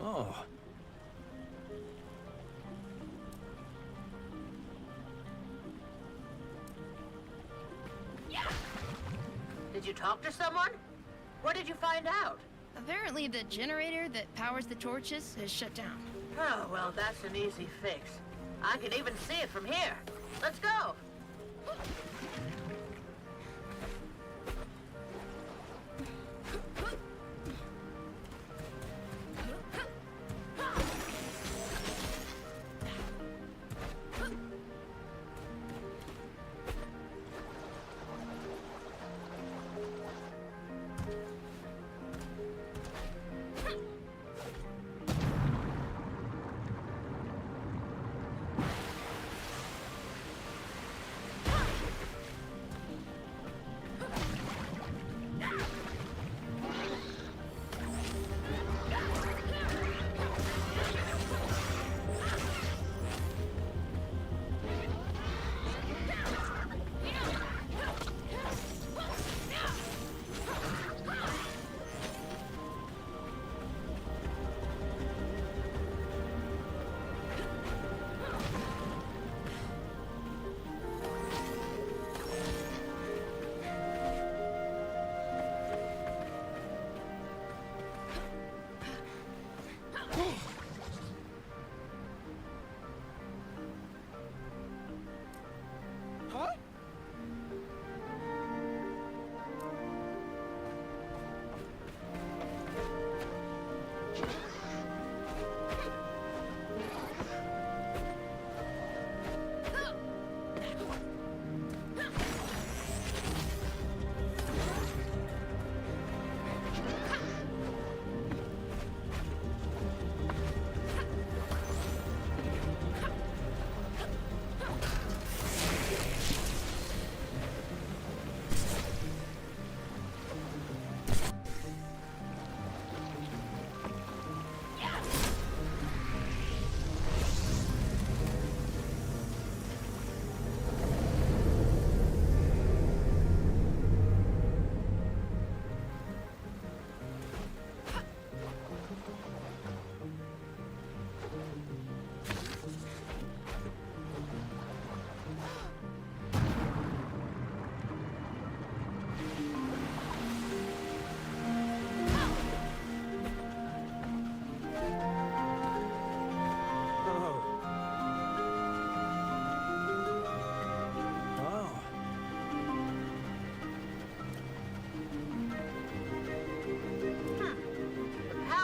Oh. Did you talk to someone? What did you find out? Apparently the generator that powers the torches has shut down. Oh, well, that's an easy fix. I can even see it from here. Let's go!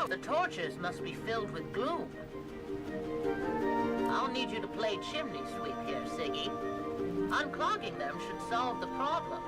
The torches must be filled with gloom. I'll need you to play chimney sweep here, Siggy. Unclogging them should solve the problem.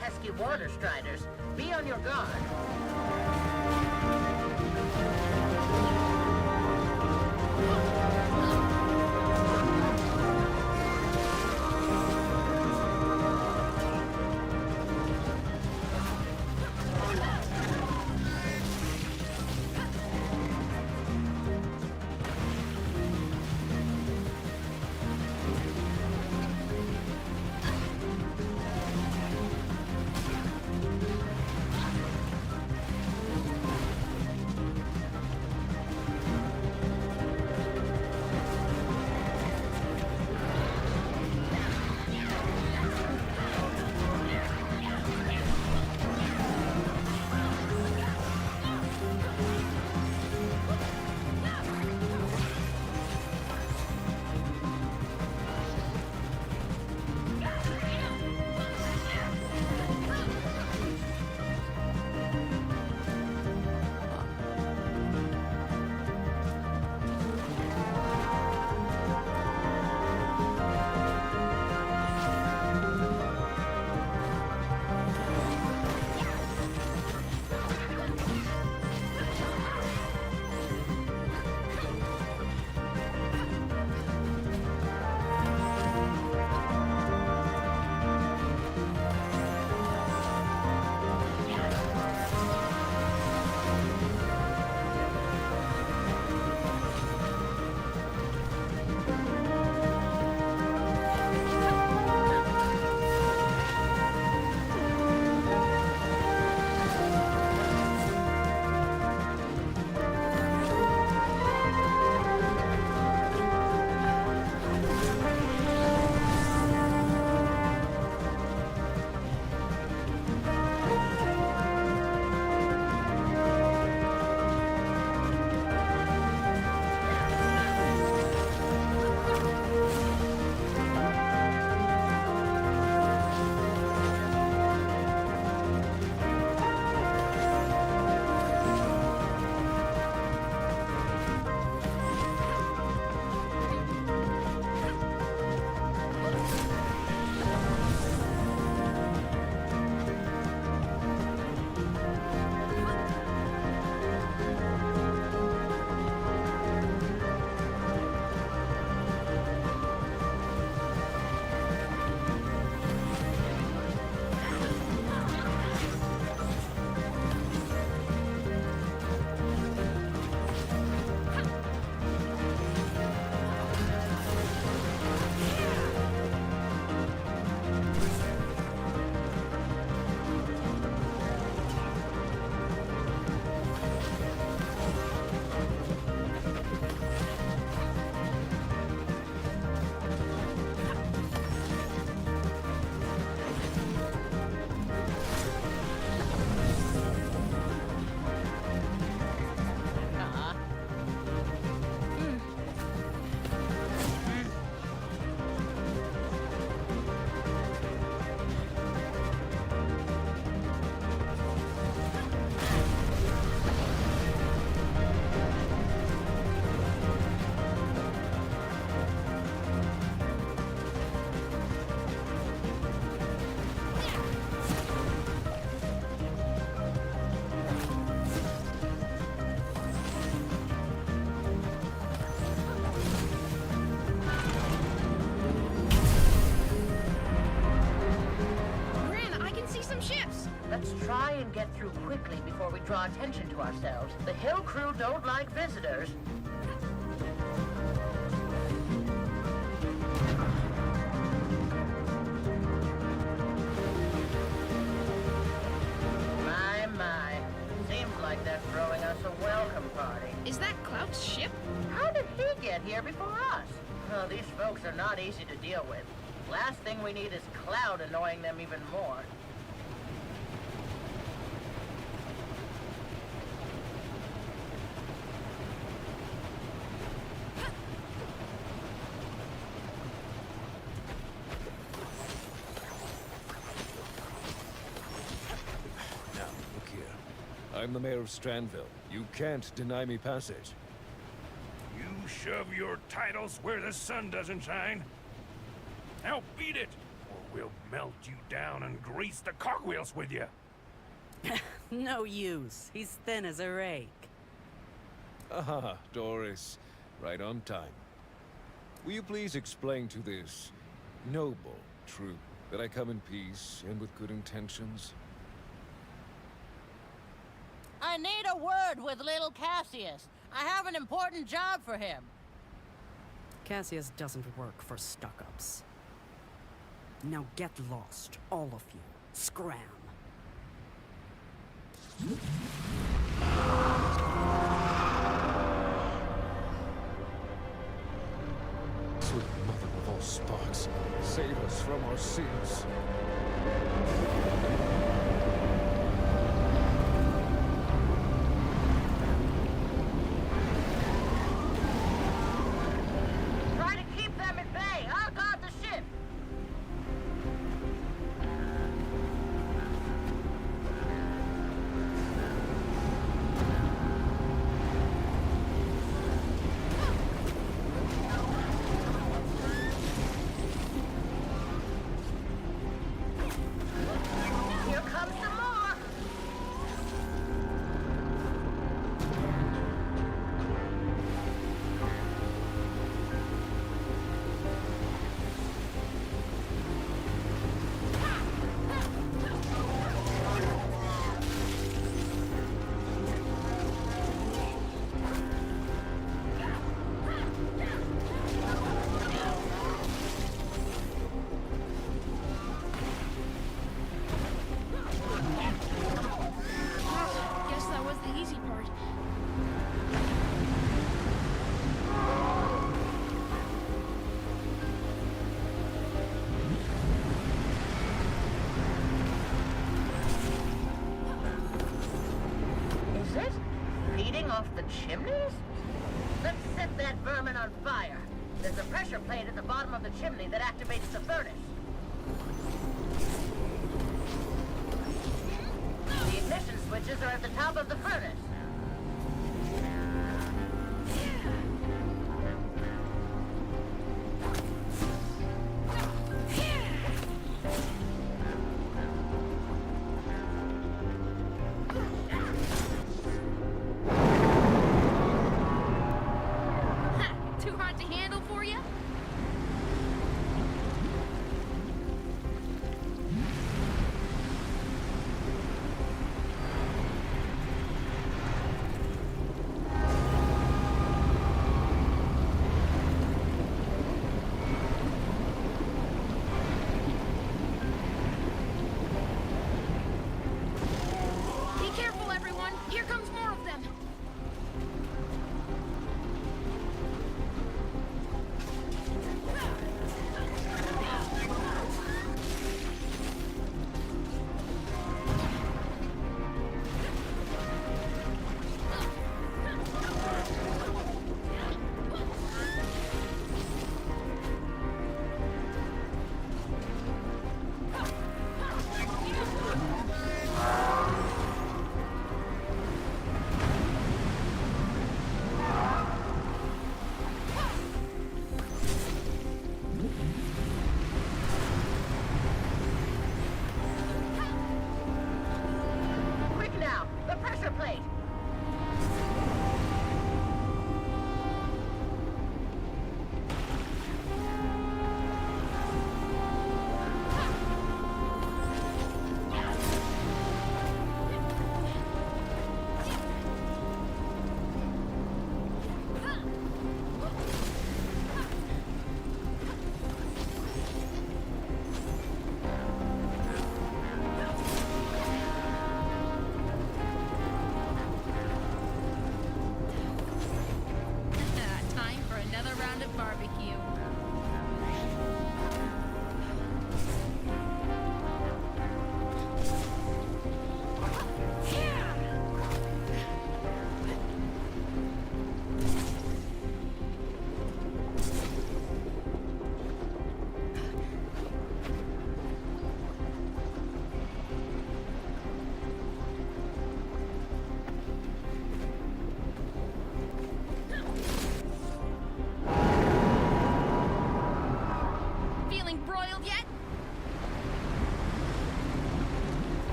pesky water striders. Be on your guard. Let's try and get through quickly before we draw attention to ourselves. The hill crew don't like visitors. My. Seems like they're throwing us a welcome party. Is that Clout's ship? How did he get here before us? Oh, these folks are not easy to deal with. Last thing we need is Cloud annoying them even more. I'm the mayor of Strandville. You can't deny me passage. You shove your titles where the sun doesn't shine. Now beat it, or We'll melt you down and grease the cogwheels with you. No use. He's thin as a rake. Ah, Doris. Right on time. Will you please explain to this noble troop that I come in peace and with good intentions? I need a word with little Cassius. I have an important job for him. Cassius doesn't work for stuck-ups. Now get lost, all of you. Scram. Sweet mother of all sparks, save us from our sins. Try to keep them at bay. I'll guard the ship. Here comes some more. Guess that was the easy part. Is it? Feeding off the chimneys? Let's set that vermin on fire. There's a pressure plate at the bottom of the chimney that activates the furnace. The ignition switches are at the top of the furnace. Ha! Too hot to handle for you? Be careful, everyone. Here comes more of them. Quick now, the pressure plate.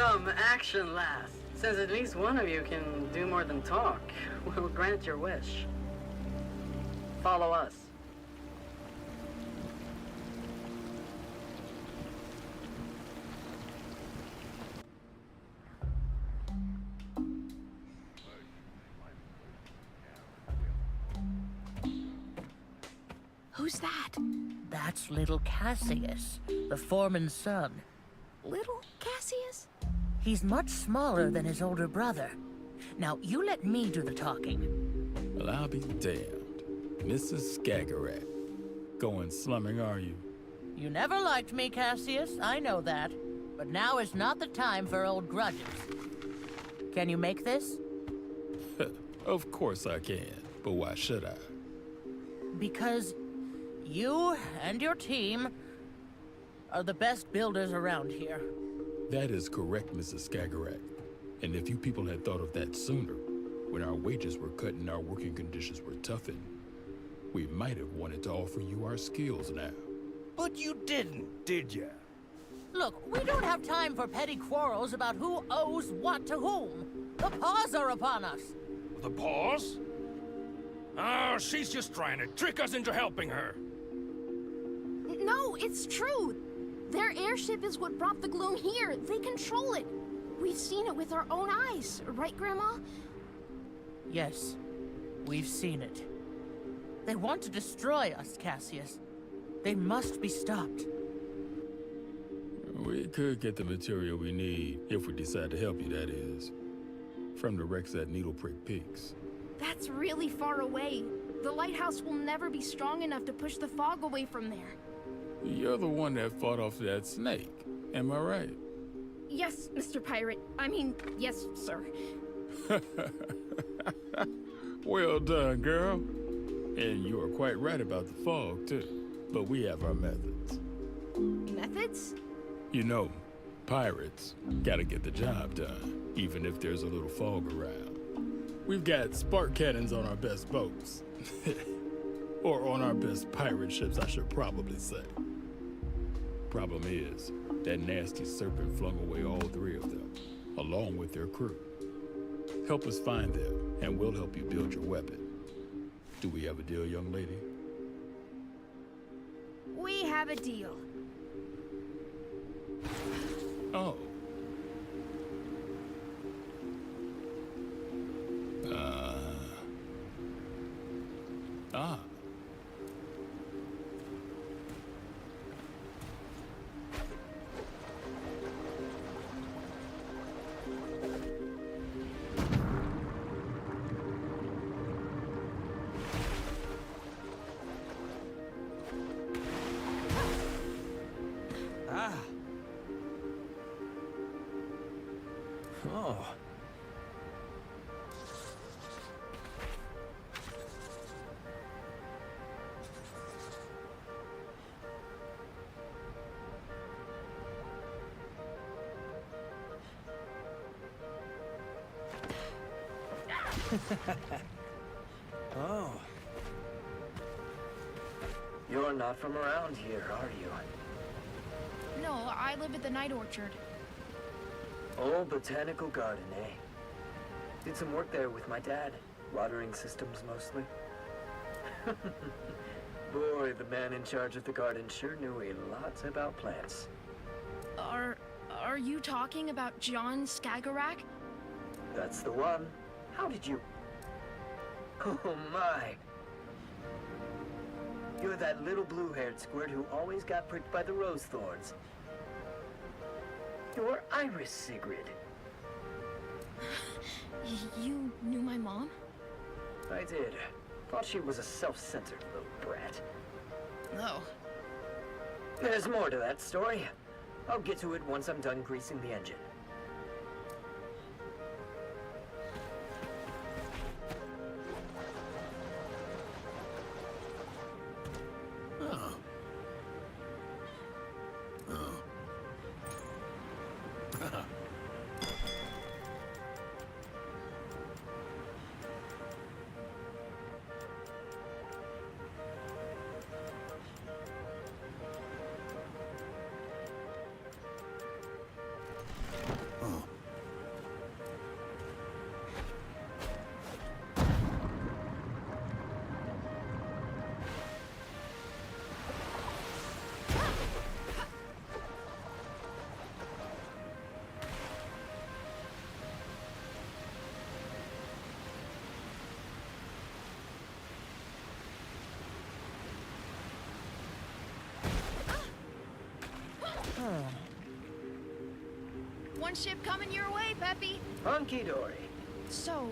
some action, lass. Since at least one of you can do more than talk, we'll grant your wish. Follow us. Who's that? That's little Cassius, the foreman's son. Little Cassius? He's much smaller than his older brother. Now, you let me do the talking. Well, I'll be damned. Mrs. Skagerrak. Going slumming, are you? You never liked me, Cassius, I know that. But now is not the time for old grudges. Can you make this? Of course I can, but why should I? Because you and your team are the best builders around here. That is correct, Mrs. Skagerrak. And if you people had thought of that sooner, when our wages were cut and our working conditions were toughened, we might have wanted to offer you our skills now. But you didn't, did ya? Look, we don't have time for petty quarrels about who owes what to whom. The Paws are upon us. The Paws? Oh, she's just trying to trick us into helping her. No, it's true. Their airship is what brought the gloom here. They control it. We've seen it with our own eyes, right, Grandma? Yes, we've seen it. They want to destroy us, Cassius. They must be stopped. We could get the material we need, if we decide to help you, that is. From the wrecks at Needle Prick Peaks. That's really far away. The lighthouse will never be strong enough to push the fog away from there. You're the one that fought off that snake, am I right? Yes, Mr. Pirate. I mean, yes, sir. Well done, girl. And you are quite right about the fog, too. But we have our methods. Methods? You know, pirates gotta get the job done, even if there's a little fog around. We've got spark cannons on our best boats. Or on our best pirate ships, I should probably say. Problem is, that nasty serpent flung away all three of them, along with their crew. Help us find them, and we'll help you build your weapon. Do we have a deal, young lady? We have a deal. Oh. Ah. Ah. Oh. Oh. You're not from around here, are you? No, I live at the Night Orchard. Old botanical garden, eh? Did some work there with my dad. Watering systems, mostly. Boy, the man in charge of the garden sure knew a lot about plants. Are you talking about John Skagerrak? That's the one. How did you... Oh my! You're that little blue-haired squirt who always got pricked by the rose thorns. You're Iris, Sigrid. You knew my mom? I did. Thought she was a self-centered little brat. No. There's more to that story. I'll get to it once I'm done greasing the engine. Oh. Oh. One ship coming your way, Peppy. Hunky dory. So,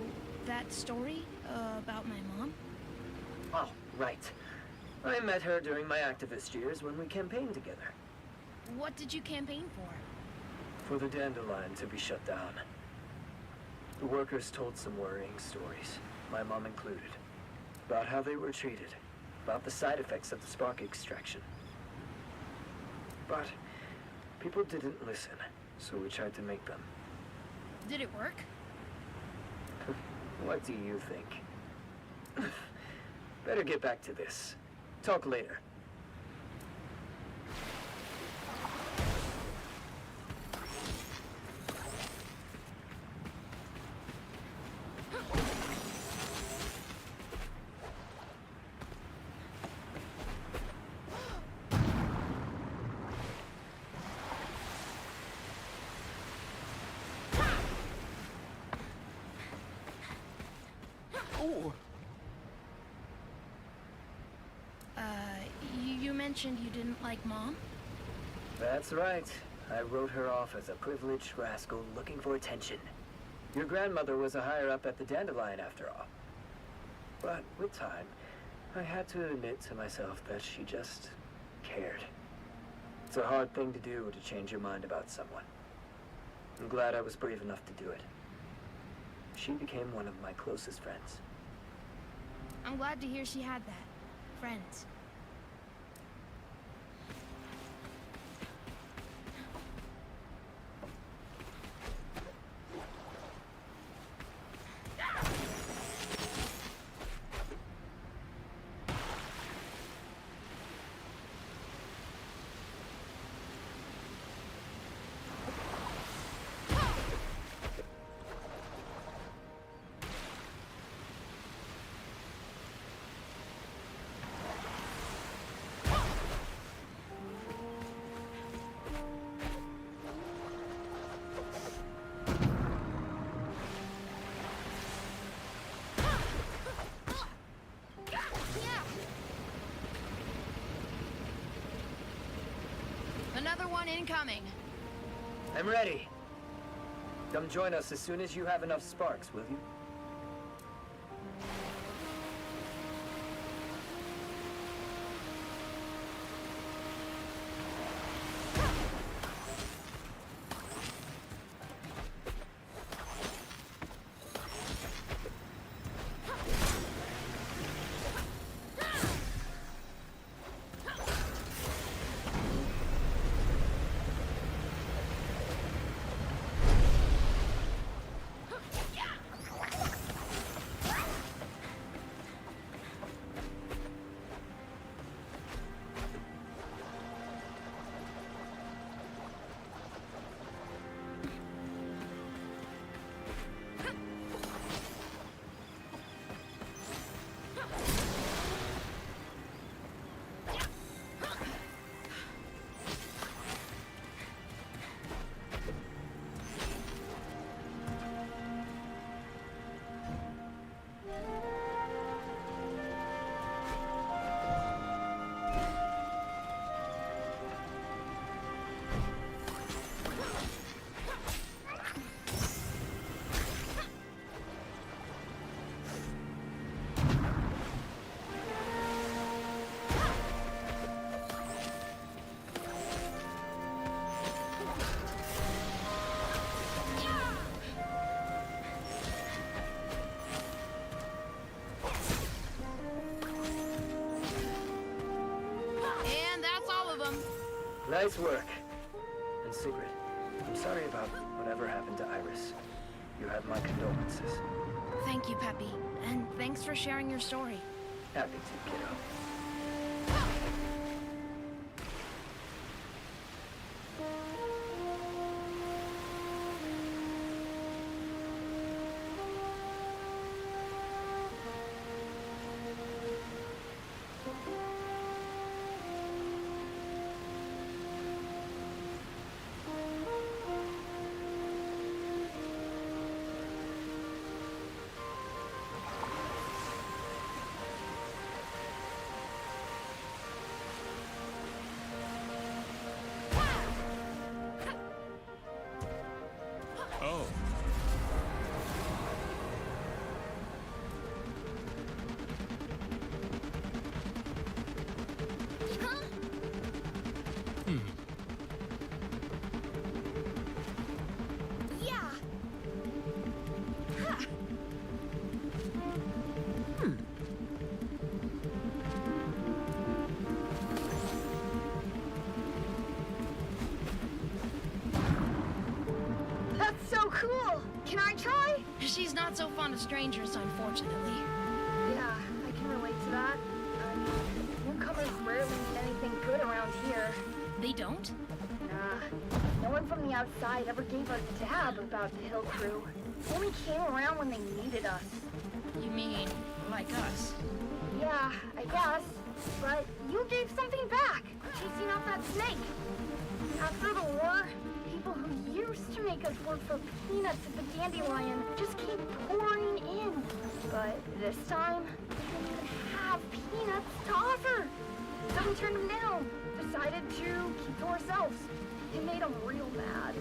that story about my mom? Oh, right. I met her during my activist years when we campaigned together. What did you campaign for? For the Dandelion to be shut down. The workers told some worrying stories, my mom included, about how they were treated, about the side effects of the spark extraction. But people didn't listen, so we tried to make them. Did it work? What do you think? Better get back to this. Talk later. You mentioned you didn't like Mom? That's right. I wrote her off as a privileged rascal looking for attention. Your grandmother was a higher up at the Dandelion after all. But with time, I had to admit to myself that she just cared. It's a hard thing to do, to change your mind about someone. I'm glad I was brave enough to do it. She became one of my closest friends. I'm glad to hear she had that. Friends. Another one incoming. I'm ready. Come join us as soon as you have enough sparks, will you? Nice work. And Sigrid, I'm sorry about whatever happened to Iris. You have my condolences. Thank you, Peppy. And thanks for sharing your story. Happy to, kiddo. strangers, unfortunately. Yeah, I can relate to that. Newcomers rarely mean anything good around here. They don't? Nah, no one from the outside ever gave a dab about the Hill Crew. Only came around when they needed us. You mean, like us? Yeah, I guess. But you gave something back, chasing out that snake. After the war, people who used to make us work for peanuts at the Dandelion just keep pouring in. But this time, we didn't even have peanuts to offer. So we turned them down, decided to keep to ourselves. It made them real mad.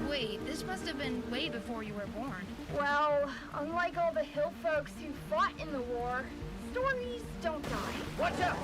Wait, this must have been way before you were born. Well, unlike all the hill folks who fought in the war, stories don't die. Watch out!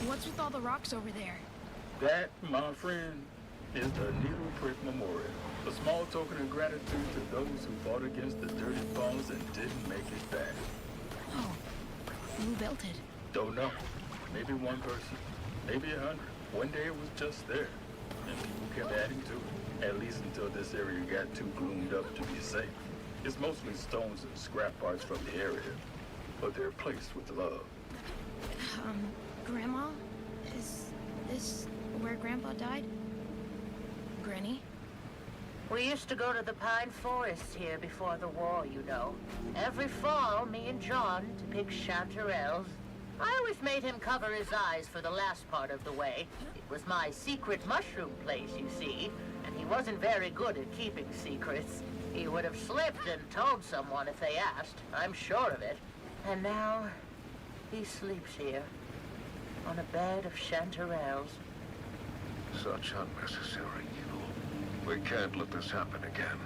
What's with all the rocks over there? That, my friend, is the Needle Prick Memorial. A small token of gratitude to those who fought against the Dirty Paws and didn't make it back. Oh, who built it? Don't know. Maybe one person, maybe 100. One day it was just there, and people kept adding to it. At least until this area got too gloomed up to be safe. It's mostly stones and scrap parts from the area, but they're placed with love. Grandma? Is this where Grandpa died? Granny? We used to go to the pine forest here before the war, you know. Every fall, me and John to pick chanterelles. I always made him cover his eyes for the last part of the way. It was my secret mushroom place, you see, and he wasn't very good at keeping secrets. He would have slipped and told someone if they asked, I'm sure of it. And now, he sleeps here, on a bed of chanterelles. Such unnecessary evil. We can't let this happen again.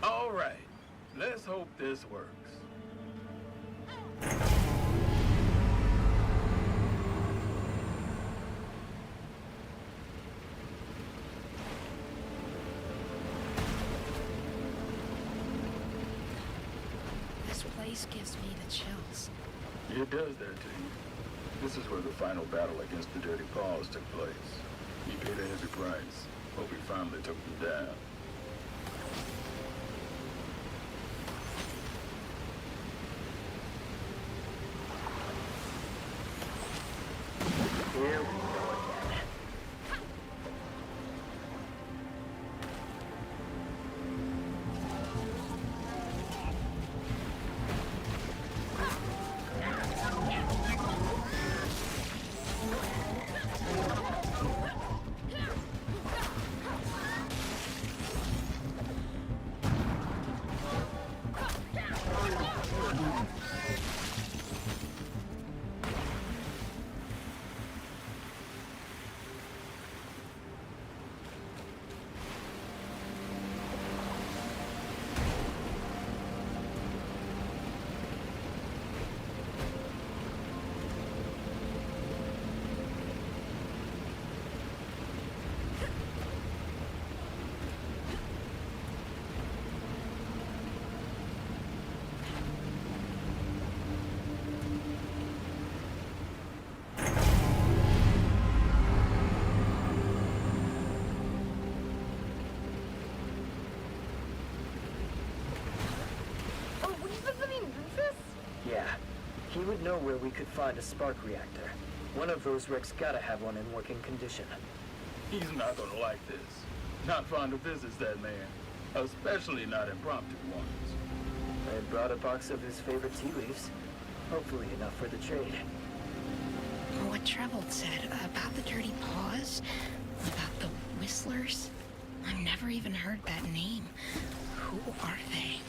All right, let's hope this works. This place gives me the chills. It does that to you. This is where the final battle against the Dirty Paws took place. He paid a heavy price, but we finally took them down. Here we go again. He would know where we could find a spark reactor. One of those wrecks gotta have one in working condition. He's not gonna like this. Not fond of visits, that man. Especially not impromptu ones. I brought a box of his favorite tea leaves. Hopefully enough for the trade. What Trevold said about the Dirty Paws, about the Whistlers. I've never even heard that name. Who are they?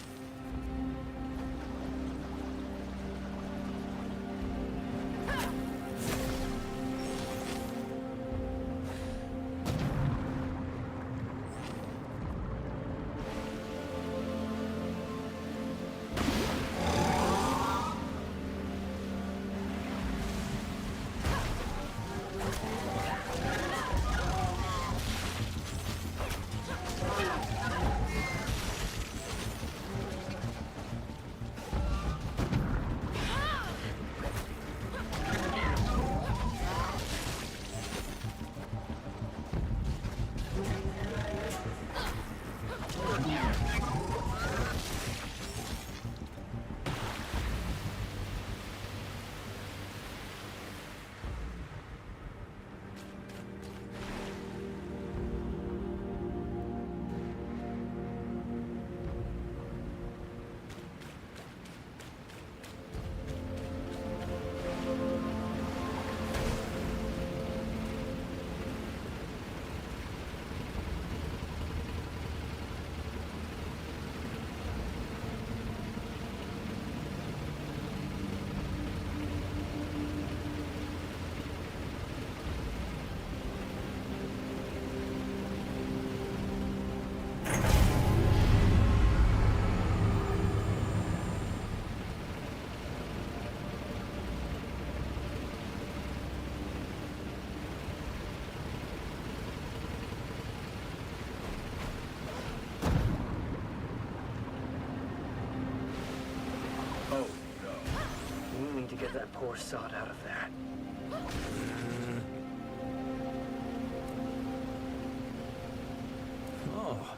Oh, no. We need to get that poor sod out of there. Oh.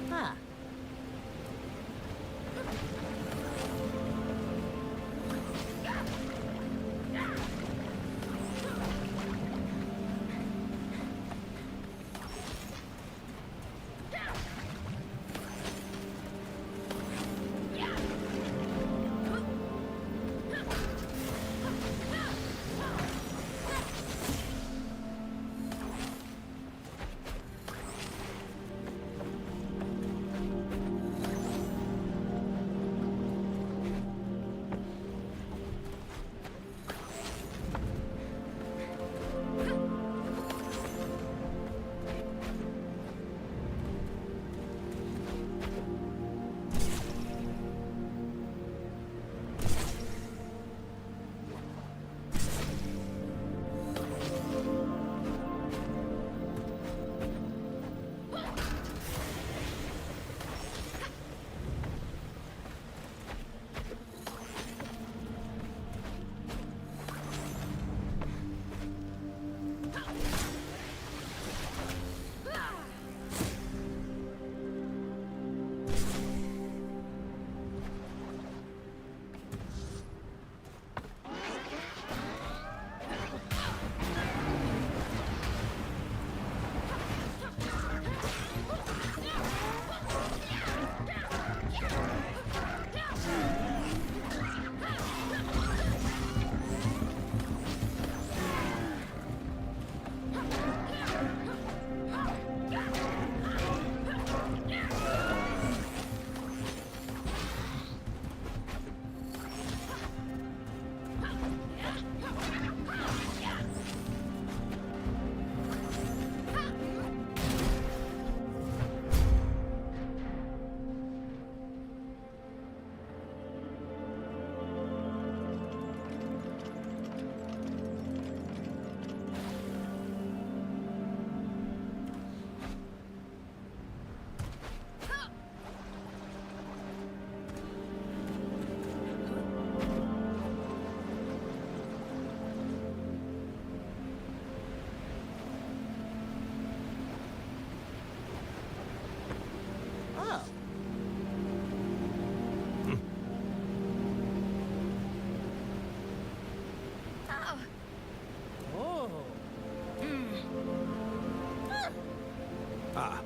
Huh. Oh. Ah.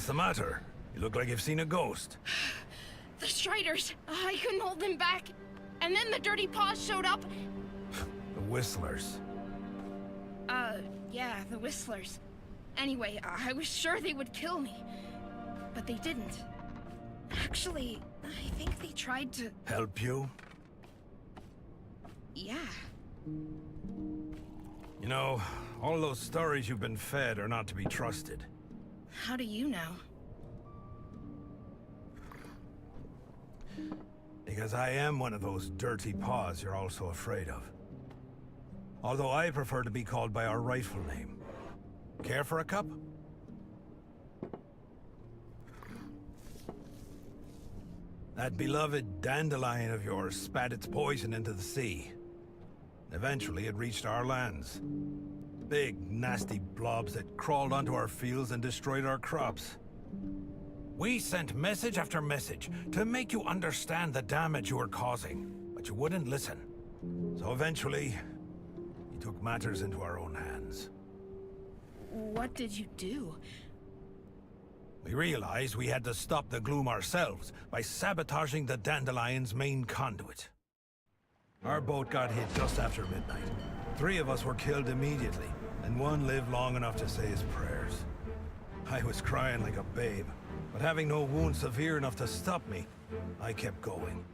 What's the matter? You look like you've seen a ghost. The Striders! I couldn't hold them back. And then the Dirty Paws showed up. The Whistlers. Yeah, the Whistlers. Anyway, I was sure they would kill me. But they didn't. Actually, I think they tried to... Help you? Yeah. You know, all those stories you've been fed are not to be trusted. How do you know? Because I am one of those dirty paws you're all so afraid of. Although I prefer to be called by our rightful name. Care for a cup? That beloved dandelion of yours spat its poison into the sea. Eventually, it reached our lands. Big, nasty blobs that crawled onto our fields and destroyed our crops. We sent message after message to make you understand the damage you were causing, but you wouldn't listen. So eventually, we took matters into our own hands. What did you do? We realized we had to stop the gloom ourselves by sabotaging the Dandelion's main conduit. Our boat got hit just after midnight. 3 of us were killed immediately, and 1 lived long enough to say his prayers. I was crying like a babe, but having no wound severe enough to stop me, I kept going.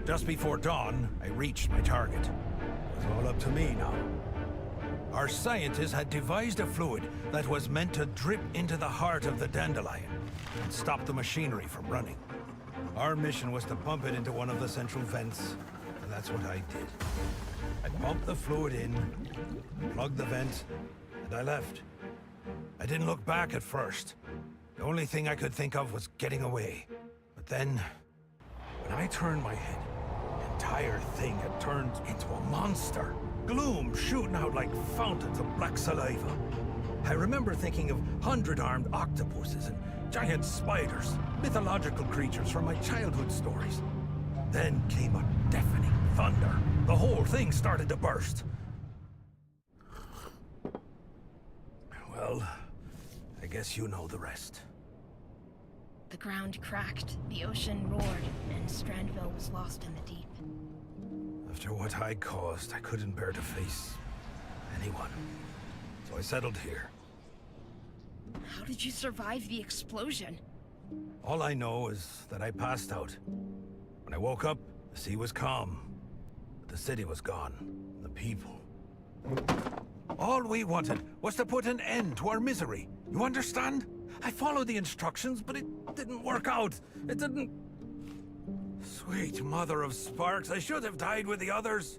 Just before dawn, I reached my target. It was all up to me now. Our scientists had devised a fluid that was meant to drip into the heart of the dandelion and stop the machinery from running. Our mission was to pump it into one of the central vents, and that's what I did. I pumped the fluid in, plugged the vent, and I left. I didn't look back at first. The only thing I could think of was getting away. But then, when I turned my head, the entire thing had turned into a monster. Gloom shooting out like fountains of black saliva. I remember thinking of 100-armed octopuses and giant spiders, mythological creatures from my childhood stories. Then came a deafening thunder. The whole thing started to burst. Well, I guess you know the rest. The ground cracked, the ocean roared, and Strandville was lost in the deep. After what I caused, I couldn't bear to face anyone. So I settled here. How did you survive the explosion? All I know is that I passed out. When I woke up, the sea was calm. But the city was gone. The people. All we wanted was to put an end to our misery. You understand? I followed the instructions, but it didn't work out. It didn't... Sweet mother of sparks, I should have died with the others.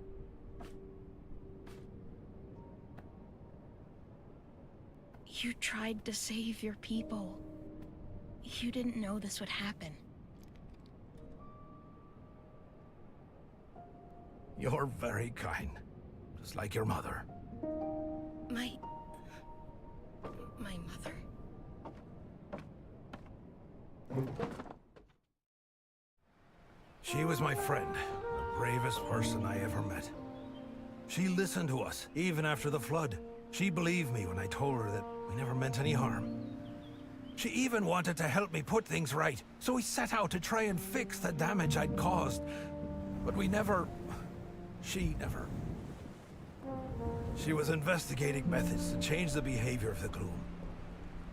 You tried to save your people. You didn't know this would happen. You're very kind. Just like your mother. My mother? She was my friend, the bravest person I ever met. She listened to us, even after the flood. She believed me when I told her that we never meant any harm. She even wanted to help me put things right, so we set out to try and fix the damage I'd caused. But we never... She never... She was investigating methods to change the behavior of the gloom.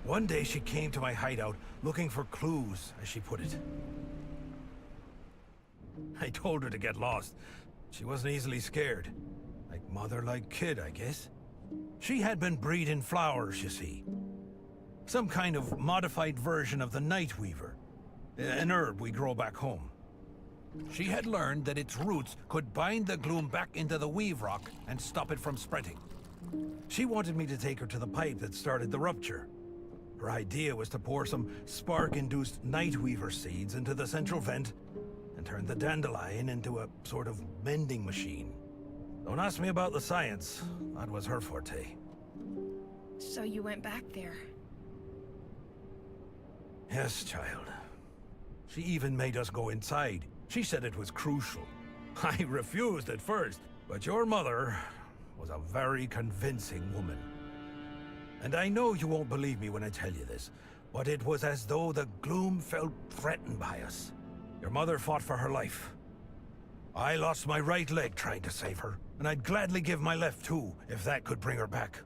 One day she came to my hideout looking for clues, as she put it. I told her to get lost. She wasn't easily scared. Like mother, like kid, I guess. She had been breeding flowers, you see. Some kind of modified version of the night weaver. An herb we grow back home. She had learned that its roots could bind the gloom back into the weave rock and stop it from spreading. She wanted me to take her to the pipe that started the rupture. Her idea was to pour some spark-induced night weaver seeds into the central vent and turn the dandelion into a sort of mending machine. Don't ask me about the science. That was her forte. So you went back there? Yes, child. She even made us go inside. She said it was crucial. I refused at first, but your mother was a very convincing woman. And I know you won't believe me when I tell you this, but it was as though the gloom felt threatened by us. Your mother fought for her life. I lost my right leg trying to save her, and I'd gladly give my left too, if that could bring her back.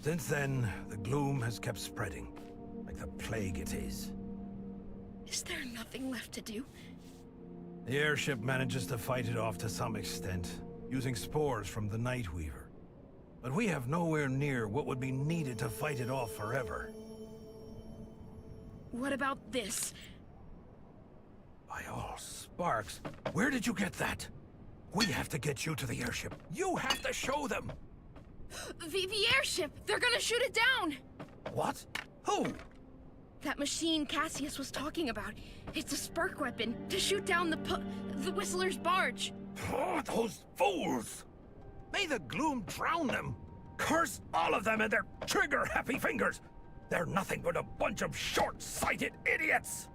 Since then, the gloom has kept spreading, like the plague it is. Is there nothing left to do? The airship manages to fight it off to some extent, using spores from the Nightweaver. But we have nowhere near what would be needed to fight it off forever. What about this? By all sparks, where did you get that? We have to get you to the airship. You have to show them! The airship! They're gonna shoot it down! What? Who? That machine Cassius was talking about. It's a spark weapon to shoot down the Whistler's barge. Oh, those fools! May the gloom drown them! Curse all of them and their trigger-happy fingers! They're nothing but a bunch of short-sighted idiots!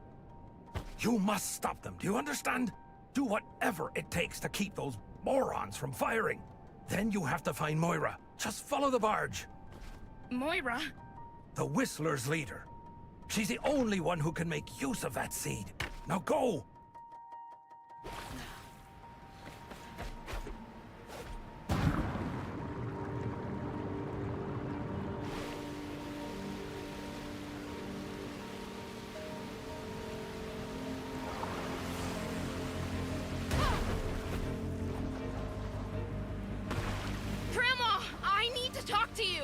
You must stop them, do you understand? Do whatever it takes to keep those morons from firing. Then you have to find Moira. Just follow the barge. Moira? The Whistler's leader. She's the only one who can make use of that seed. Now go! Grandma, I need to talk to you.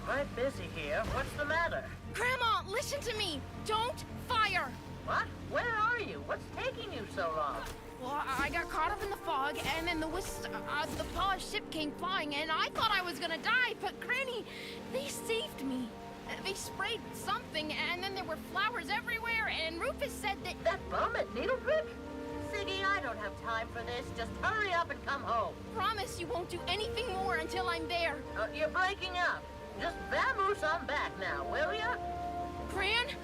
Quite busy here. What's the matter? Grandma, listen to me. Don't fire. What? Where are you? What's taking you so long? Well, I got caught up in the fog, and then the Paws ship came flying, and I thought I was gonna die, but Granny, they saved me. They sprayed something, and then there were flowers everywhere, and Rufus said that... That bum at Needlebrick? Siggy, I don't have time for this. Just hurry up and come home. Promise you won't do anything more until I'm there. You're breaking up. Just vamoose on back now, will ya? Granny?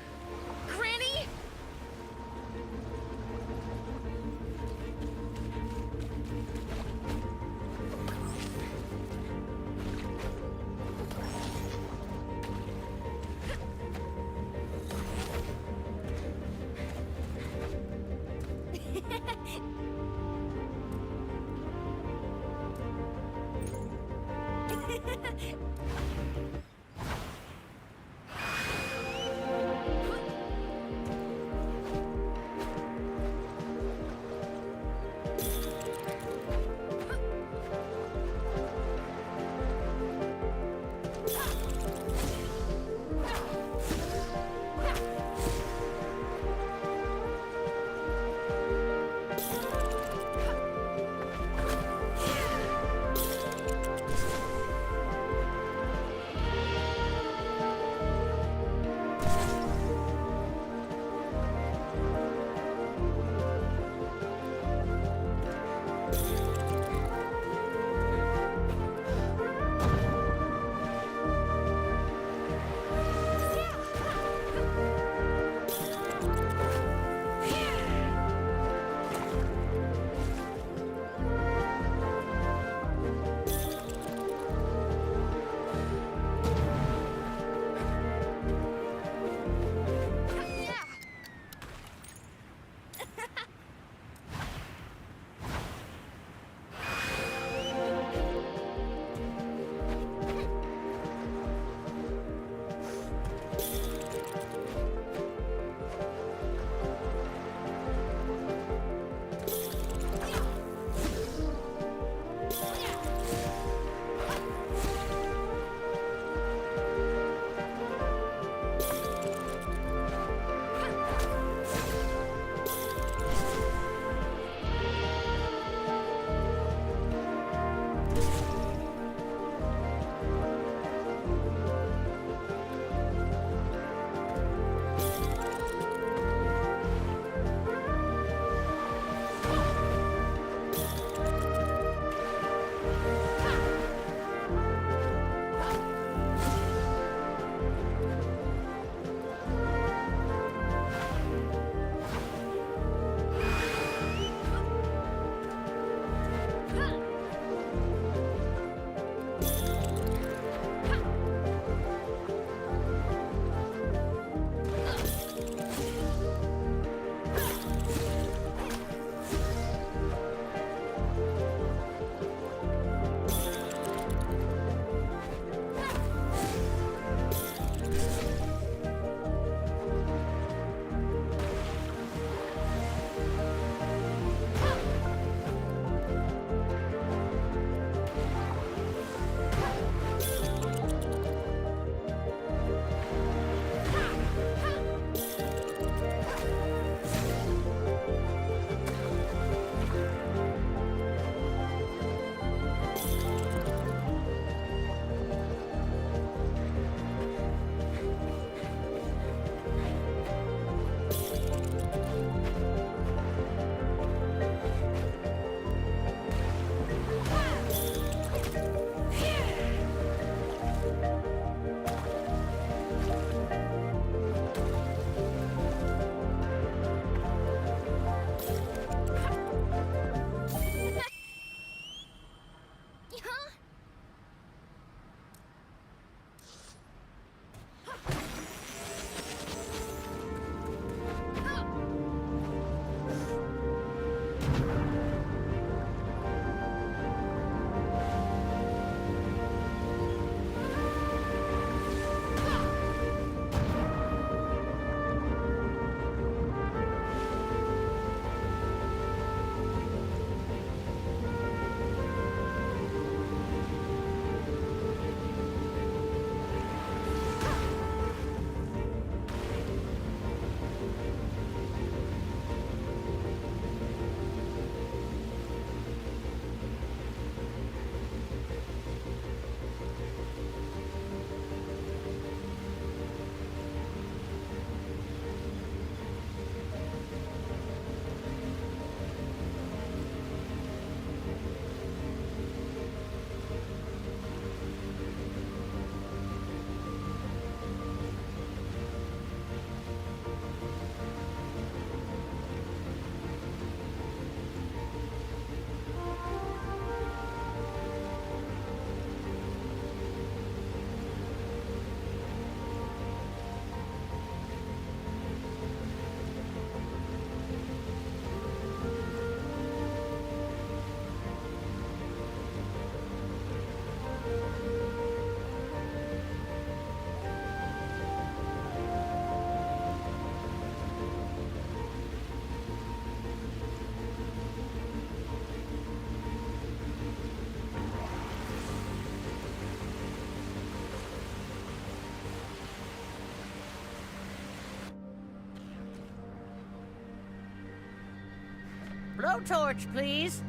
Blowtorch, please.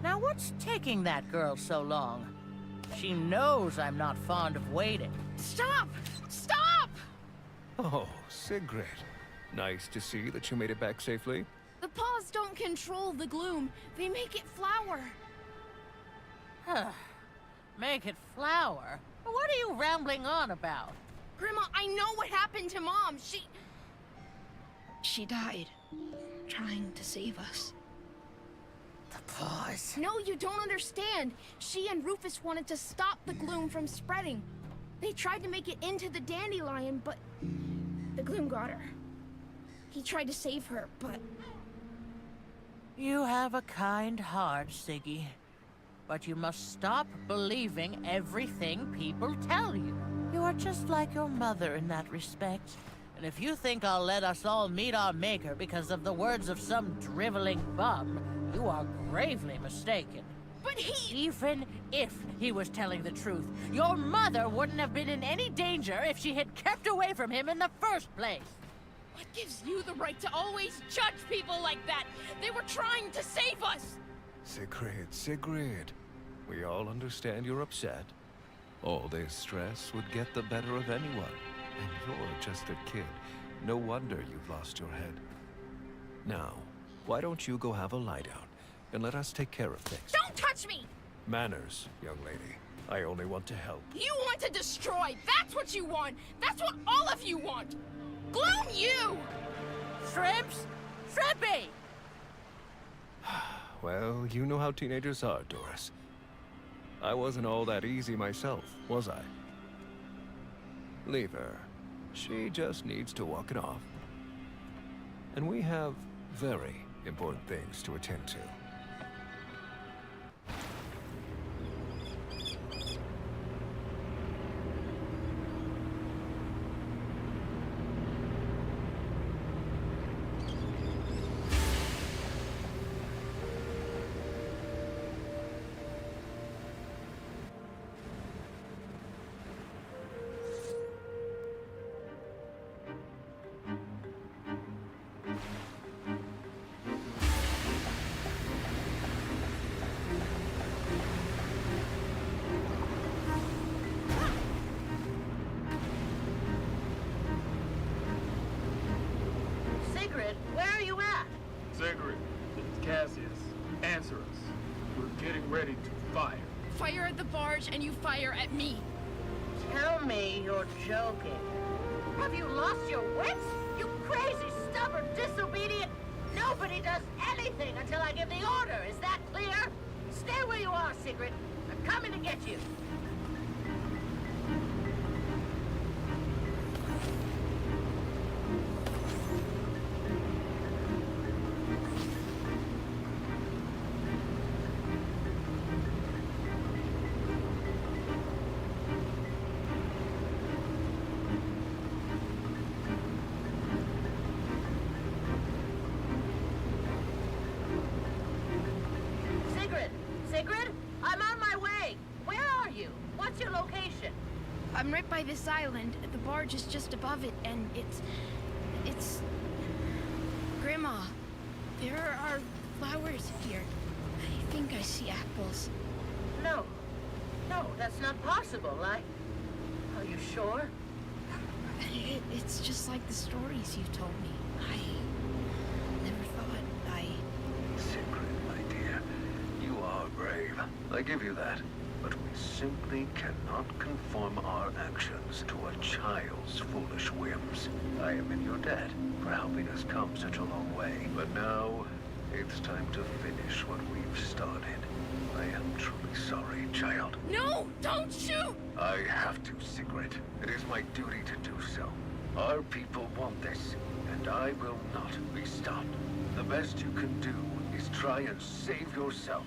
Now, what's taking that girl so long? She knows I'm not fond of waiting. Stop! Stop! Oh, Sigrid. Nice to see that you made it back safely. The Paws don't control the gloom. They make it flower. Huh. Make it flower? What are you rambling on about? Grandma, I know what happened to Mom. She died, trying to save us. The Paws? No, you don't understand. She and Rufus wanted to stop the gloom from spreading. They tried to make it into the dandelion, but the gloom got her. He tried to save her, but... You have a kind heart, Siggy. But you must stop believing everything people tell you. You are just like your mother in that respect. And if you think I'll let us all meet our maker because of the words of some driveling bum, you are gravely mistaken. But he... Even if he was telling the truth, your mother wouldn't have been in any danger if she had kept away from him in the first place. What gives you the right to always judge people like that? They were trying to save us! Sigrid. We all understand you're upset. All this stress would get the better of anyone. And you're just a kid. No wonder you've lost your head. Now, why don't you go have a lie down and let us take care of things? Don't touch me! Manners, young lady. I only want to help. You want to destroy! That's what you want! That's what all of you want! Gloom you! Shrimps? Shrimpy! Well, you know how teenagers are, Doris. I wasn't all that easy myself, was I? Leave her. She just needs to walk it off. And we have very important things to attend to. Sigrid, where are you at? Sigrid, it's Cassius. Answer us. We're getting ready to fire. Fire at the barge and you fire at me. Tell me you're joking. Have you lost your wits? You crazy, stubborn, disobedient... Nobody does anything until I give the order. Is that clear? Stay where you are, Sigrid. I'm coming to get you. Sigrid, I'm on my way. Where are you? What's your location? I'm right by this island. The barge is just above it, and it's... Grandma, there are flowers here. I think I see apples. No, that's not possible. Are you sure? It's just like the stories you told me. I never thought I... Sigrid, my dear, you are brave. I give you that. But we simply cannot conform our actions to a child's foolish whims. I am in your debt for helping us come such a long way. But now, it's time to finish what we've started. I am truly sorry, child. No! Don't shoot! I have to, Sigrid. It is my duty to do so. Our people want this, and I will not be stopped. The best you can do is try and save yourself.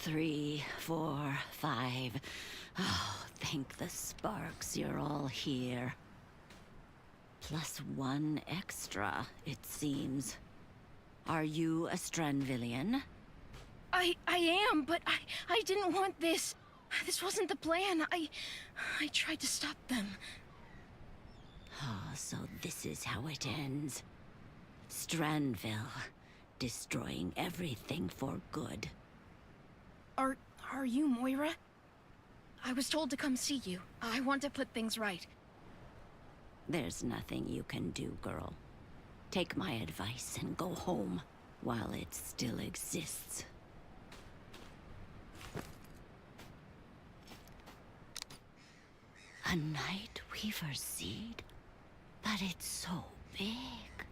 3, 4, 5. Oh, thank the sparks you're all here. Plus 1 extra, it seems. Are you a Stranvillian? I am, but I didn't want this. This wasn't the plan. I tried to stop them. Ah, so this is how it ends. Stranville, destroying everything for good. Are you Moira? I was told to come see you. I want to put things right. There's nothing you can do, girl. Take my advice and go home while it still exists. A Nightweaver seed? But it's so big.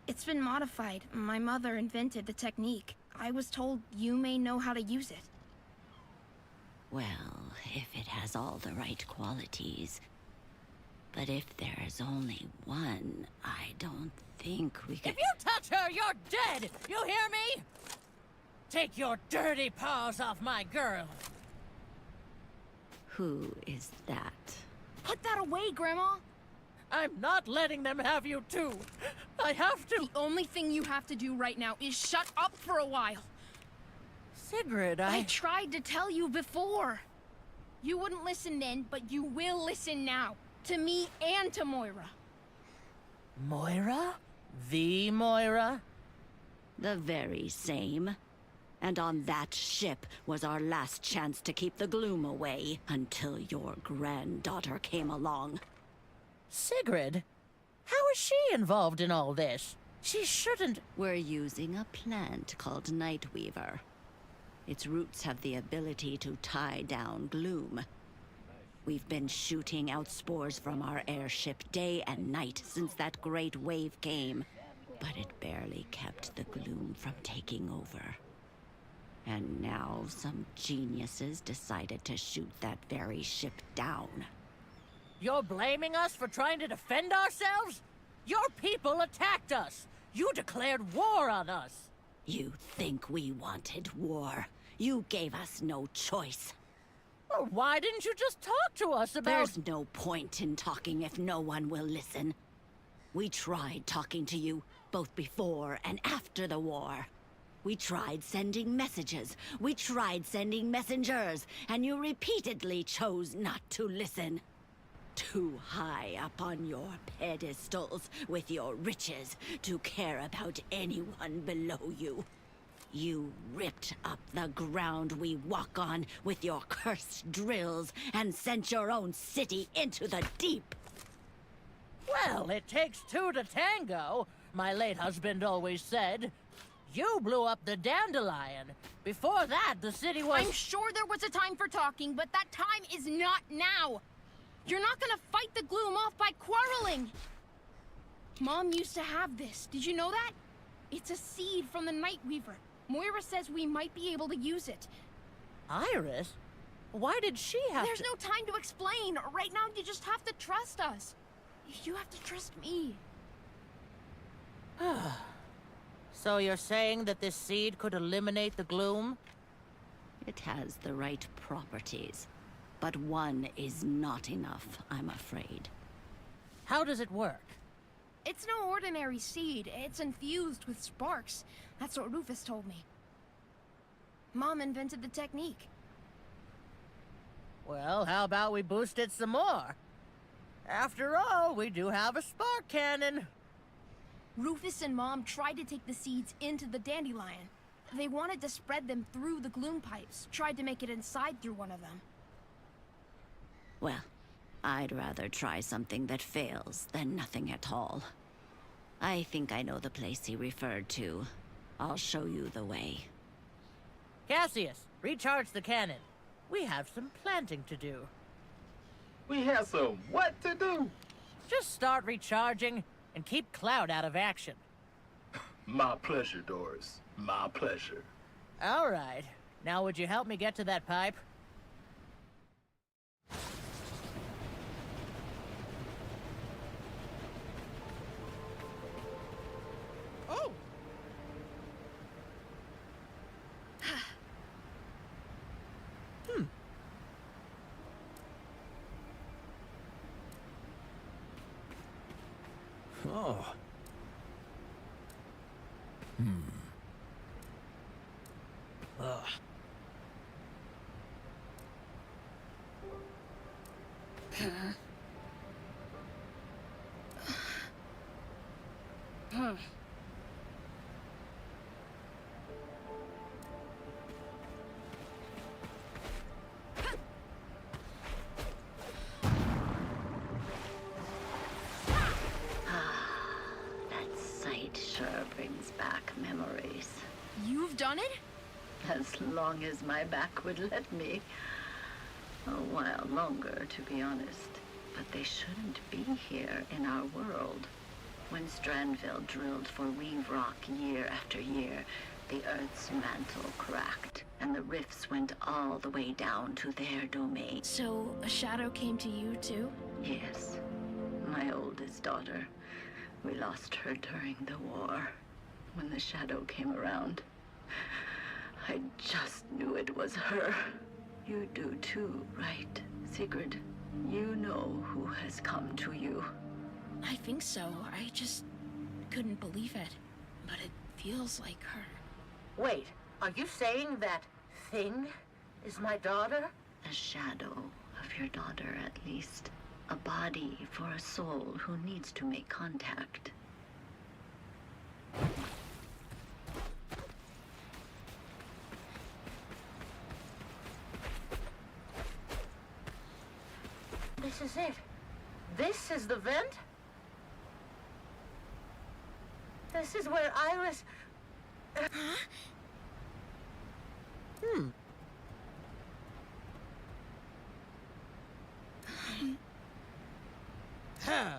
It's been modified. My mother invented the technique. I was told you may know how to use it. Well, if it has all the right qualities. But if there's only one, I don't think we can— If you touch her, you're dead! You hear me? Take your dirty paws off my girl! Who is that? Put that away, Grandma! I'm not letting them have you too! I have to— The only thing you have to do right now is shut up for a while! Sigrid, I tried to tell you before! You wouldn't listen then, but you will listen now. To me and to Moira. Moira? The Moira? The very same. And on that ship was our last chance to keep the gloom away until your granddaughter came along. Sigrid? How is she involved in all this? She shouldn't— We're using a plant called Nightweaver. Its roots have the ability to tie down gloom. We've been shooting out spores from our airship day and night since that great wave came, but it barely kept the gloom from taking over. And now some geniuses decided to shoot that very ship down. You're blaming us for trying to defend ourselves? Your people attacked us! You declared war on us! You think we wanted war? You gave us no choice. Well, why didn't you just talk to us about— There's no point in talking if no one will listen. We tried talking to you, both before and after the war. We tried sending messages. We tried sending messengers, and you repeatedly chose not to listen. Too high up on your pedestals with your riches to care about anyone below you. You ripped up the ground we walk on with your cursed drills and sent your own city into the deep. Well, it takes two to tango, my late husband always said. You blew up the Dandelion. Before that, the city was— I'm sure there was a time for talking, but that time is not now. You're not gonna fight the gloom off by quarreling. Mom used to have this. Did you know that? It's a seed from the Nightweaver. Moira says we might be able to use it. Iris? Why did she have There's no time to explain. Right now, you just have to trust us. You have to trust me. So you're saying that this seed could eliminate the gloom? It has the right properties, but one is not enough, I'm afraid. How does it work? It's no ordinary seed. It's infused with sparks. That's what Rufus told me. Mom invented the technique. Well, how about we boost it some more? After all, we do have a spark cannon. Rufus and Mom tried to take the seeds into the dandelion. They wanted to spread them through the gloom pipes, tried to make it inside through one of them. Well, I'd rather try something that fails than nothing at all. I think I know the place he referred to. I'll show you the way. Cassius, recharge the cannon. We have some planting to do. We have some what to do? Just start recharging and keep Cloud out of action. My pleasure, Doris. My pleasure. All right. Now would you help me get to that pipe? Oh! Oh. Ugh. That sight sure brings back memories. You've done it? As long as my back would let me. A while longer, to be honest. But they shouldn't be here in our world. When Strandville drilled for Weave Rock year after year, the Earth's mantle cracked, and the rifts went all the way down to their domain. So, a shadow came to you too? Yes. My oldest daughter. We lost her during the war. When the shadow came around, I just knew it was her. You do too, right, Sigrid? You know who has come to you. I think so. I just couldn't believe it. But it feels like her. Wait, are you saying that thing is my daughter? A shadow of your daughter, at least. A body for a soul who needs to make contact. This is it. This is the vent? This is where Iris... Oh.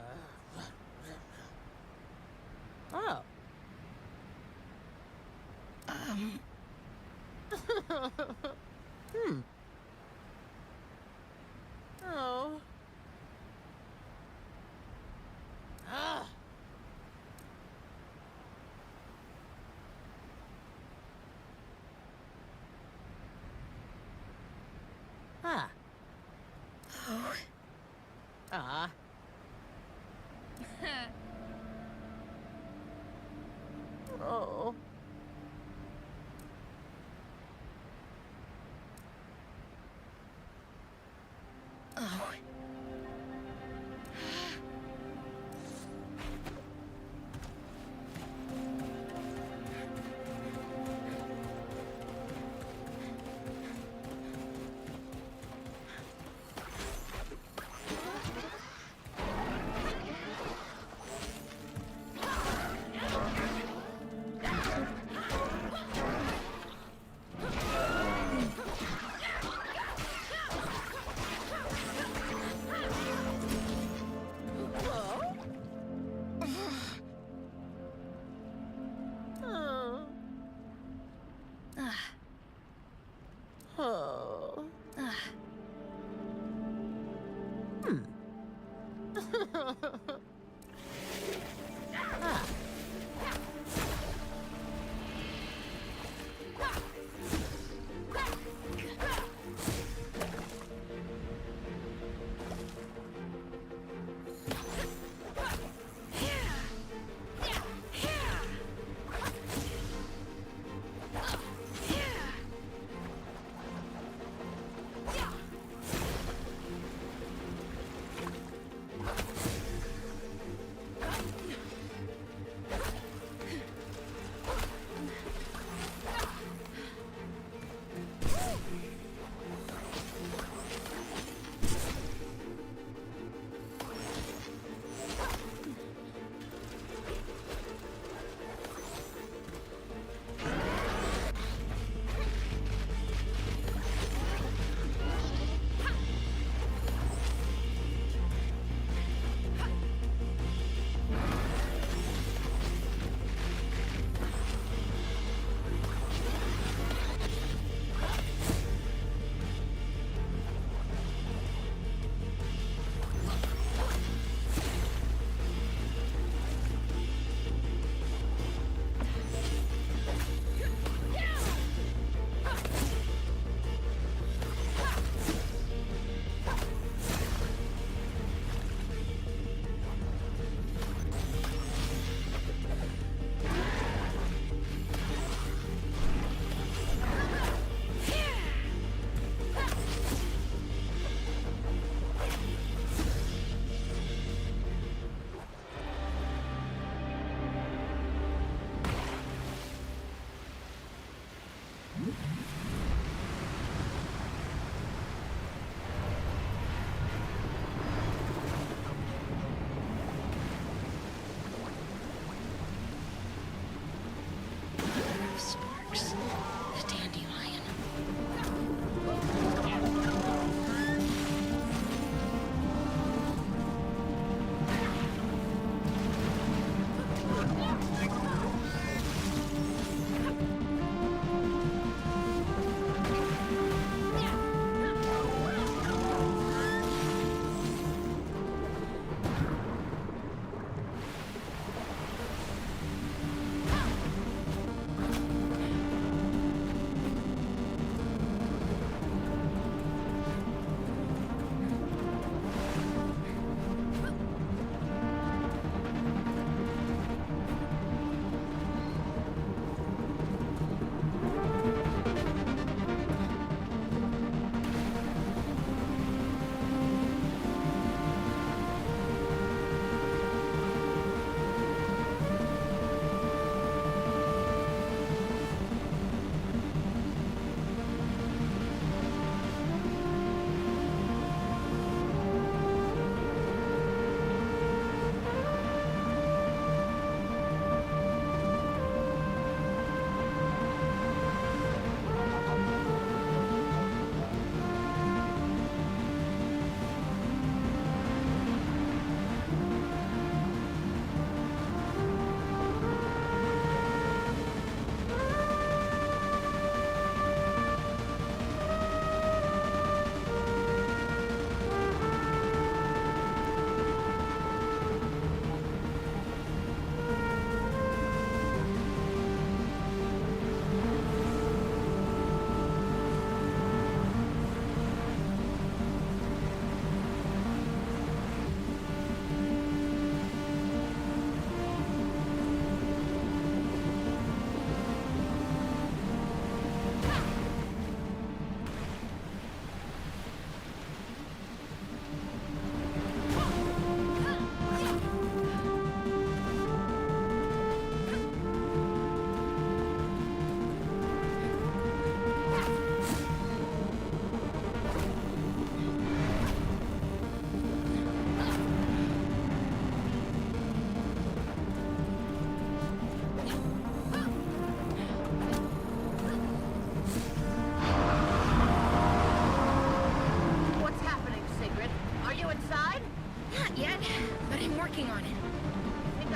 Oh. Ah. Ah. Oh. Ah. Oh. Oh.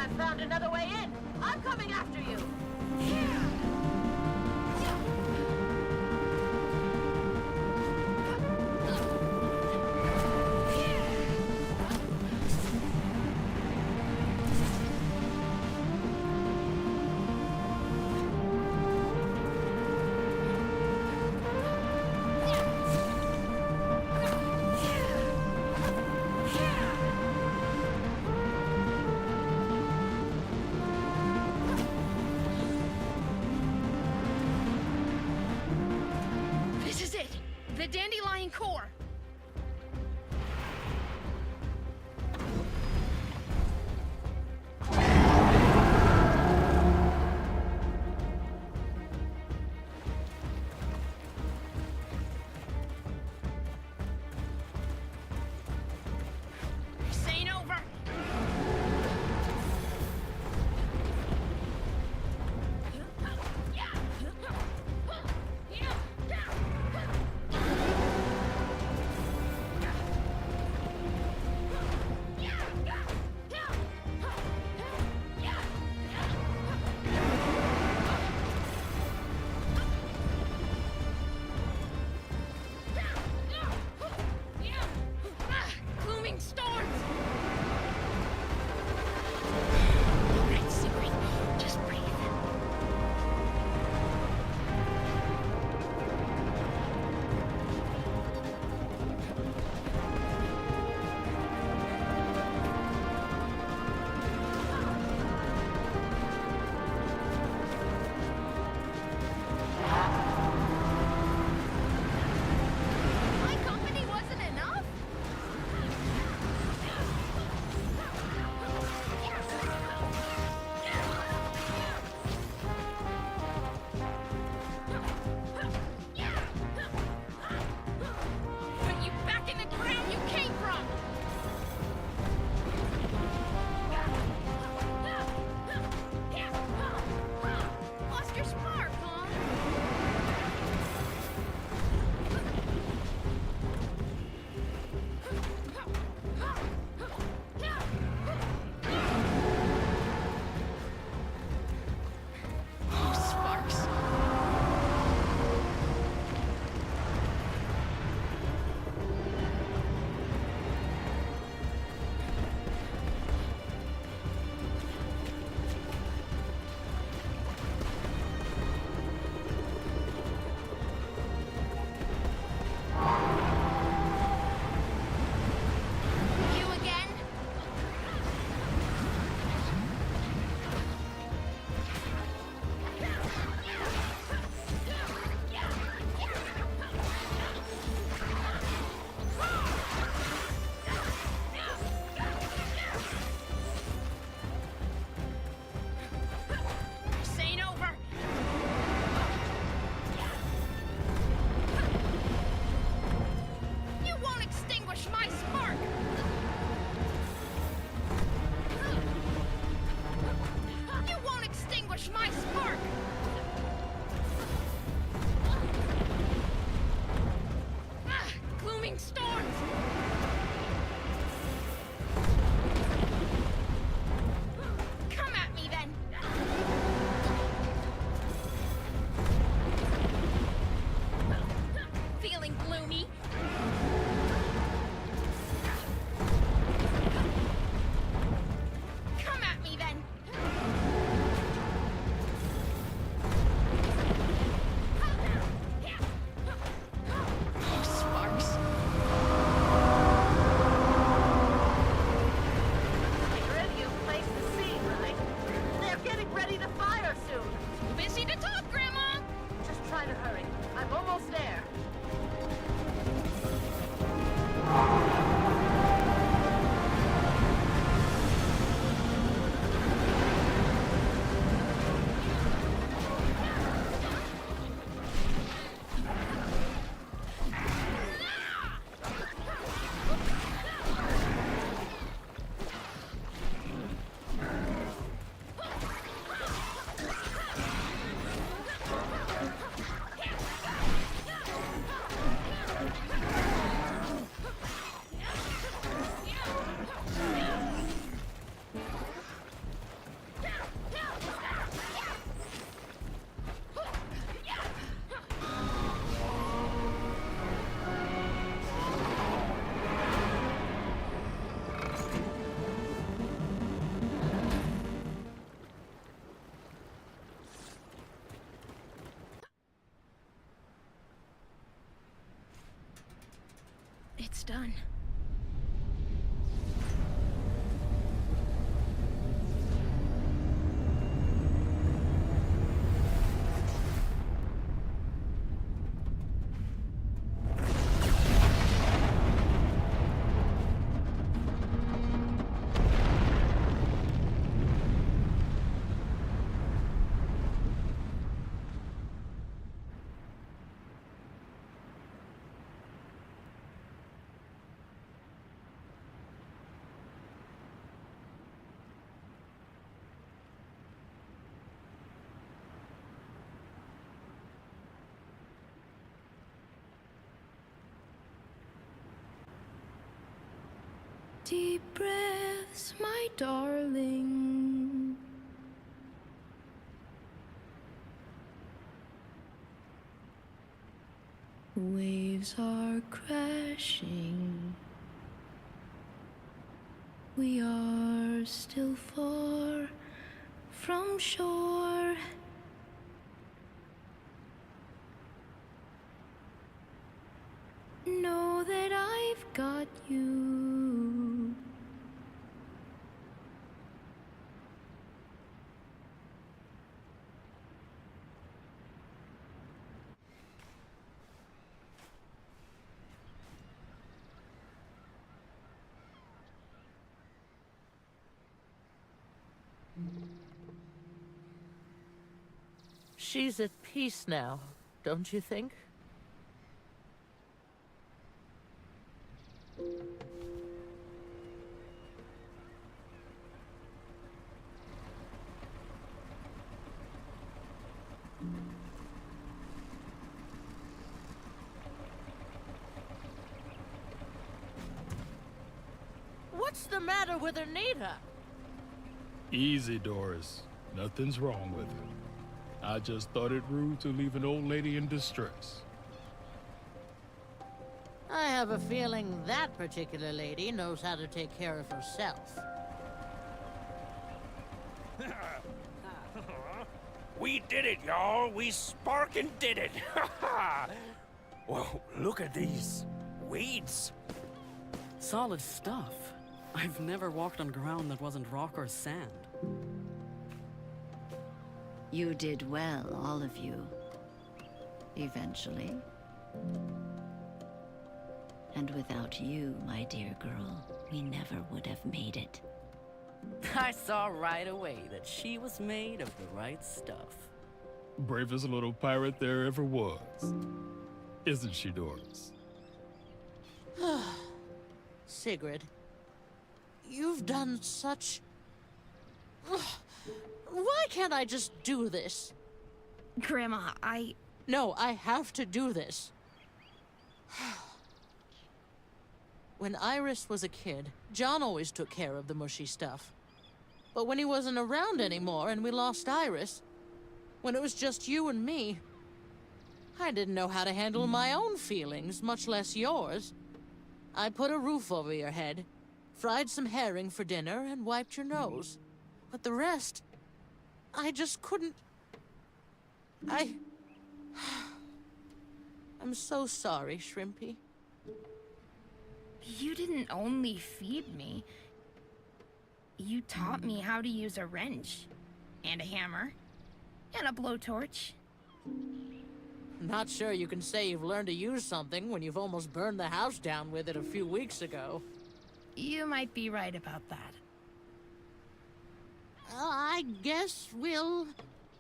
I found another way in. I'm coming after you. This is it! The dandelion core! This ain't over! done. Deep breaths, my darling. Waves are crashing. We are still far from shore. Know that I've got you. She's at peace now, don't you think? What's the matter with Anita? Easy, Doris. Nothing's wrong with her. I just thought it rude to leave an old lady in distress. I have a feeling that particular lady knows how to take care of herself. We did it, y'all. We sparkin' did it. Whoa, look at these weeds. Solid stuff. I've never walked on ground that wasn't rock or sand. You did well, all of you. Eventually. And without you, my dear girl, we never would have made it. I saw right away that she was made of the right stuff. Bravest little pirate there ever was. Isn't she, Doris? Sigrid, you've done such... Why can't I just do this? Grandma, No, I have to do this. When Iris was a kid, John always took care of the mushy stuff. But when he wasn't around anymore and we lost Iris, when it was just you and me, I didn't know how to handle my own feelings, much less yours. I put a roof over your head, fried some herring for dinner, and wiped your nose. But the rest, I just couldn't... I'm so sorry, Shrimpy. you didn't only feed me. You taught me how to use a wrench, and a hammer, and a blowtorch. Not sure you can say you've learned to use something when you've almost burned the house down with it a few weeks ago. You might be right about that. I guess we'll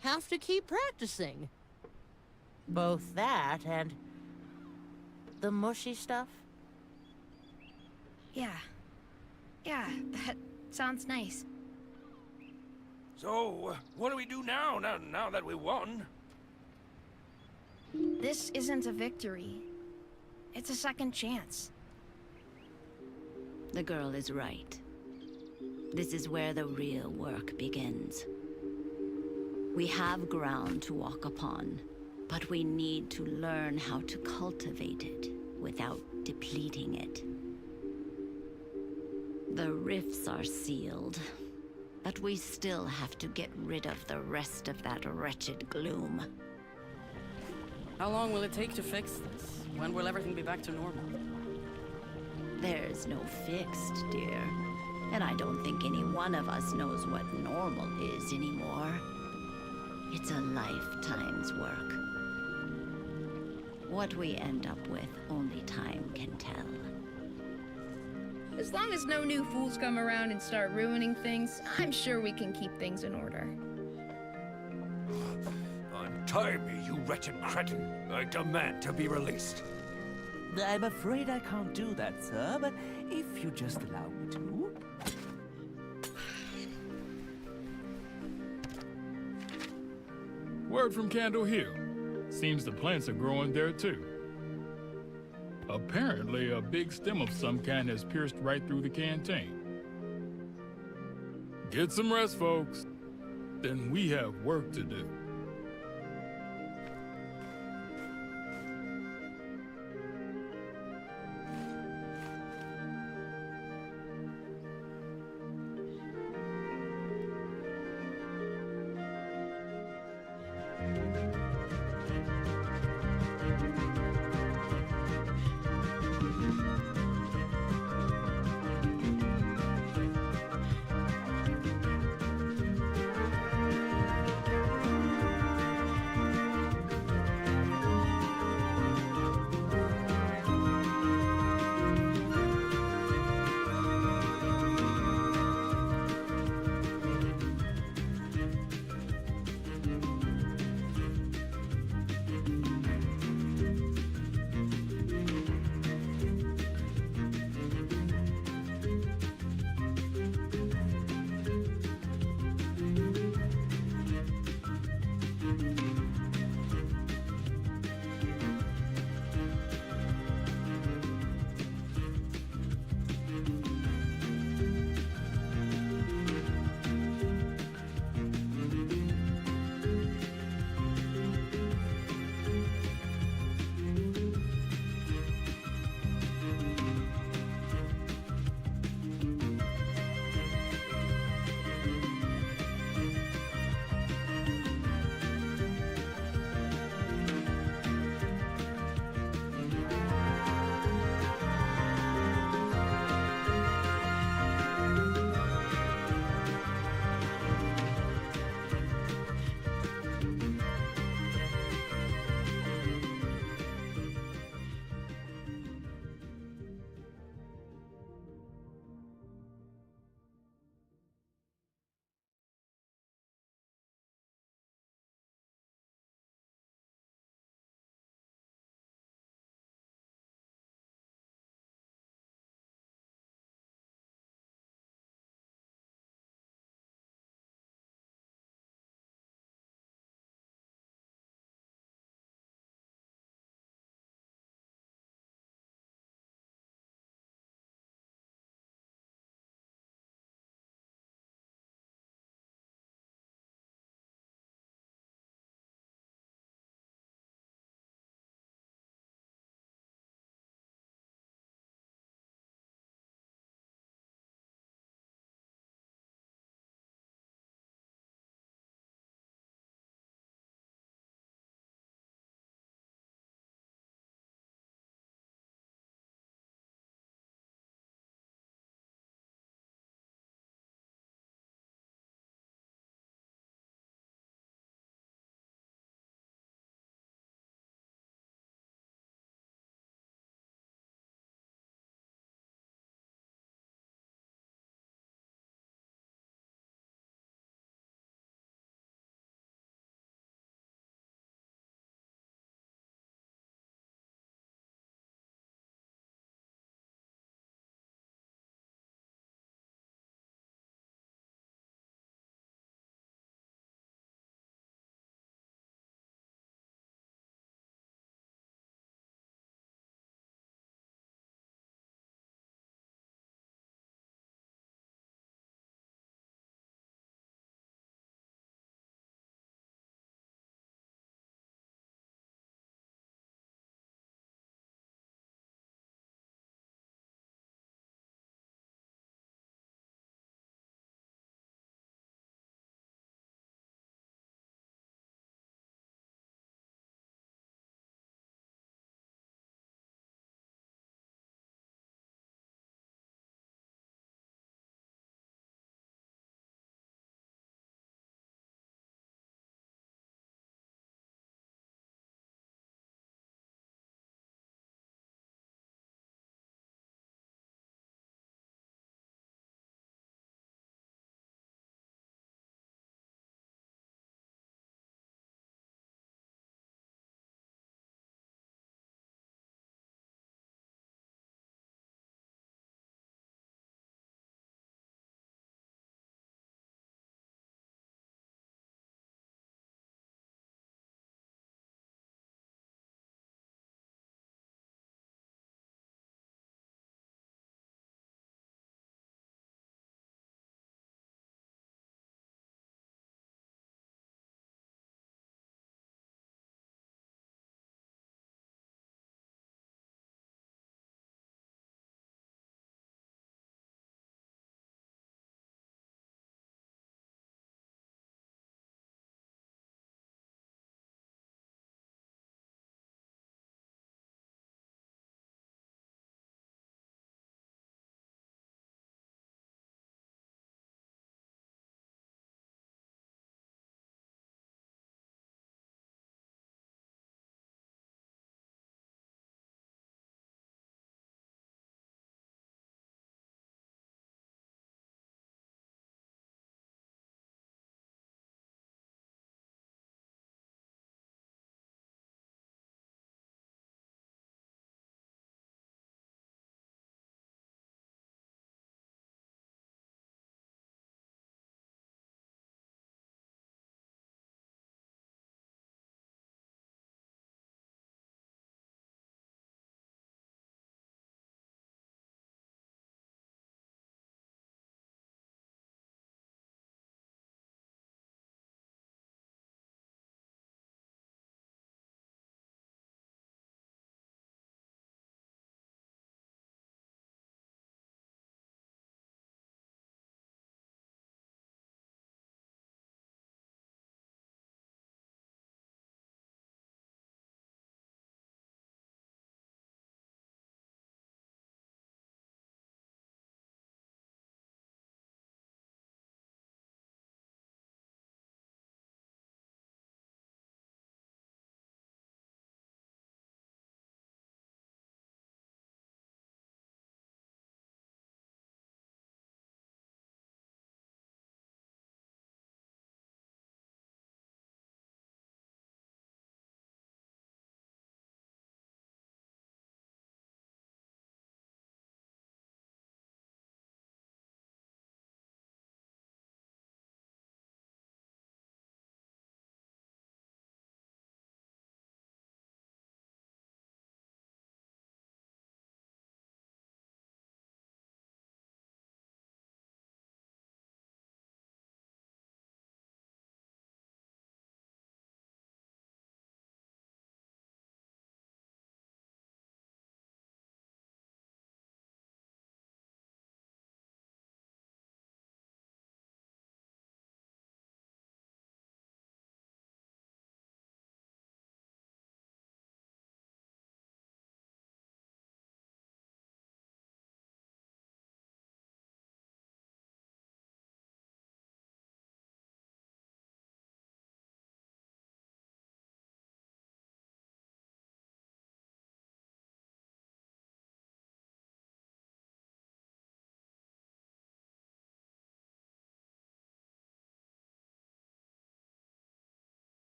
have to keep practicing. Both that and the mushy stuff. Yeah, that sounds nice. So, what do we do now that we won? This isn't a victory. It's a second chance. The girl is right. This is where the real work begins. We have ground to walk upon, but we need to learn how to cultivate it without depleting it. The rifts are sealed, but we still have to get rid of the rest of that wretched gloom. How long will it take to fix this? When will everything be back to normal? There's no fixed, dear. And I don't think any one of us knows what normal is anymore. It's a lifetime's work. What we end up with, only time can tell. As long as no new fools come around and start ruining things, I'm sure we can keep things in order. Untie me, you wretched cretin! I demand to be released. I'm afraid I can't do that, sir, but if you just allow me to... Word from Candle Hill. Seems the plants are growing there too. Apparently, a big stem of some kind has pierced right through the canteen. Get some rest, folks. Then we have work to do.